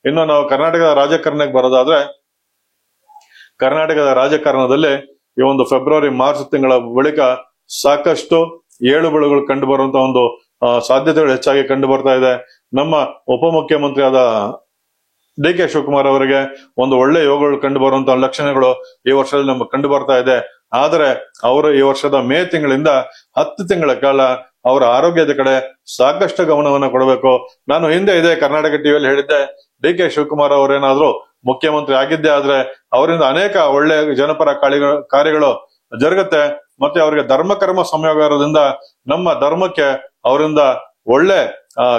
ಇನ್ನು ನಾವು ಕರ್ನಾಟಕದ ರಾಜಕಾರಣಕ್ಕೆ ಬರೋದಾದ್ರೆ, ಕರ್ನಾಟಕದ ರಾಜಕಾರಣದಲ್ಲಿ ಈ ಒಂದು ಫೆಬ್ರವರಿ ಮಾರ್ಚ್ ತಿಂಗಳ ಬಳಿಕ ಸಾಕಷ್ಟು ಏಳು ಬೀಳುಗಳು ಕಂಡು ಬರುವಂತ ಒಂದು ಸಾಧ್ಯತೆಗಳು ಹೆಚ್ಚಾಗಿ ಕಂಡು ಬರ್ತಾ ಇದೆ. ನಮ್ಮ ಉಪಮುಖ್ಯಮಂತ್ರಿ ಆದ ಡಿ.ಕೆ. ಶಿವಕುಮಾರ್ ಅವರಿಗೆ ಒಂದು ಒಳ್ಳೆ ಯೋಗಗಳು ಕಂಡು ಬರುವಂತಹ ಲಕ್ಷಣಗಳು ಈ ವರ್ಷದಲ್ಲಿ ನಮಗೆ ಕಂಡು ಬರ್ತಾ ಇದೆ. ಆದರೆ ಅವರು ಈ ವರ್ಷದ ಮೇ ತಿಂಗಳಿಂದ 10 ತಿಂಗಳ ಕಾಲ ಅವರ ಆರೋಗ್ಯದ ಕಡೆ ಸಾಕಷ್ಟು ಗಮನವನ್ನ ಕೊಡಬೇಕು. ನಾನು ಹಿಂದೆ ಇದೇ ಕರ್ನಾಟಕ ಟಿವಿಯಲ್ಲಿ ಹೇಳಿದ್ದೆ, ಡಿ.ಕೆ. ಶಿವಕುಮಾರ್ ಅವರೇನಾದ್ರೂ ಮುಖ್ಯಮಂತ್ರಿ ಆಗಿದ್ದೇ ಆದ್ರೆ ಅವರಿಂದ ಅನೇಕ ಒಳ್ಳೆ ಜನಪರ ಕಾರ್ಯಗಳು ಜರುಗುತ್ತೆ. ಮತ್ತೆ ಅವರಿಗೆ ಧರ್ಮ ಕರ್ಮ ಸಂಯೋಗ ಇರೋದ್ರಿಂದ ನಮ್ಮ ಧರ್ಮಕ್ಕೆ ಅವರಿಂದ ಒಳ್ಳೆ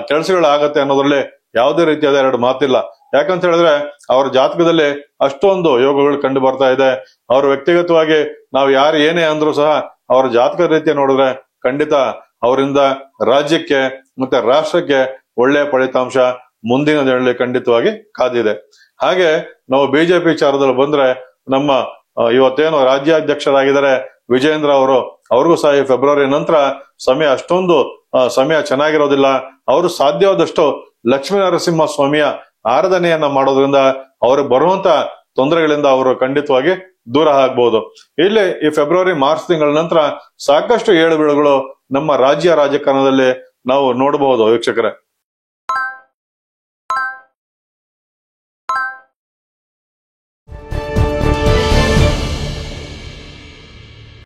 ಕೆಲಸಗಳಾಗತ್ತೆ ಅನ್ನೋದ್ರಲ್ಲಿ ಯಾವುದೇ ರೀತಿಯಾದ ಎರಡು ಮಾತಿಲ್ಲ. ಯಾಕಂತ ಹೇಳಿದ್ರೆ ಅವರ ಜಾತಕದಲ್ಲಿ ಅಷ್ಟೊಂದು ಯೋಗಗಳು ಕಂಡು ಬರ್ತಾ ಇದೆ. ಅವ್ರ ವ್ಯಕ್ತಿಗತವಾಗಿ ನಾವು ಯಾರು ಏನೇ ಅಂದ್ರೂ ಸಹ ಅವರ ಜಾತಕದ ರೀತಿಯ ನೋಡಿದ್ರೆ ಖಂಡಿತ ಅವರಿಂದ ರಾಜ್ಯಕ್ಕೆ ಮತ್ತೆ ರಾಷ್ಟ್ರಕ್ಕೆ ಒಳ್ಳೆಯ ಫಲಿತಾಂಶ ಮುಂದಿನ ದಿನಗಳಲ್ಲಿ ಖಂಡಿತವಾಗಿ ಕಾದಿದೆ. ಹಾಗೆ ನಾವು ಬಿಜೆಪಿ ವಿಚಾರದಲ್ಲಿ ಬಂದ್ರೆ, ನಮ್ಮ ಇವತ್ತೇನು ರಾಜ್ಯಾಧ್ಯಕ್ಷರಾಗಿದ್ದಾರೆ ವಿಜಯೇಂದ್ರ ಅವರು, ಅವ್ರಿಗೂ ಸಹ ಈ ಫೆಬ್ರವರಿ ನಂತರ ಸಮಯ ಅಷ್ಟೊಂದು ಸಮಯ ಚೆನ್ನಾಗಿರೋದಿಲ್ಲ. ಅವರು ಸಾಧ್ಯವಾದಷ್ಟು ಲಕ್ಷ್ಮೀ ನರಸಿಂಹ ಸ್ವಾಮಿಯ ಆರಾಧನೆಯನ್ನ ಮಾಡೋದ್ರಿಂದ ಅವ್ರಿಗೆ ಬರುವಂತ ತೊಂದರೆಗಳಿಂದ ಅವರು ಖಂಡಿತವಾಗಿ ದೂರ ಆಗ್ಬಹುದು. ಇಲ್ಲಿ ಈ ಫೆಬ್ರವರಿ ಮಾರ್ಚ್ ತಿಂಗಳ ನಂತರ ಸಾಕಷ್ಟು ಏಳು ಬೀಳುಗಳು ನಮ್ಮ ರಾಜ್ಯ ರಾಜಕಾರಣದಲ್ಲಿ ನಾವು ನೋಡಬಹುದು ವೀಕ್ಷಕರೇ.